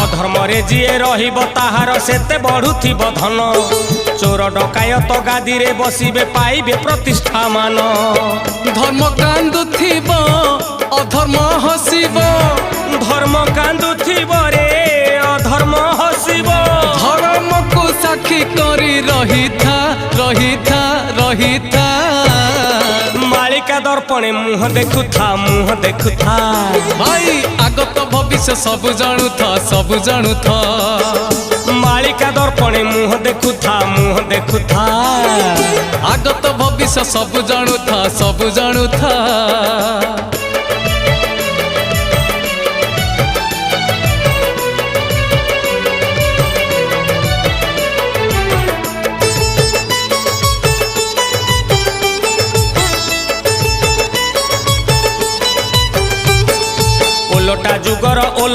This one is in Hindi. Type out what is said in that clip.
अधर्म रे जीए रहिब ताहार सेते बढ़ुथिब धन चोर डकायत गादी रे बसिबे पाइबे प्रतिष्ठा मान धर्म कांदुथिब अधर्म हसिब धर्म कांदुथिब रे अधर्म हसिब धर्म को साक्षी करी रहिथा रहिथा रहिथा मालिका दर्पणे मुह देखुथा भाई आगत भविष्य सब जानू था मालिका दर्पणे मुह देखुथा आगत भविष्य सब जानू था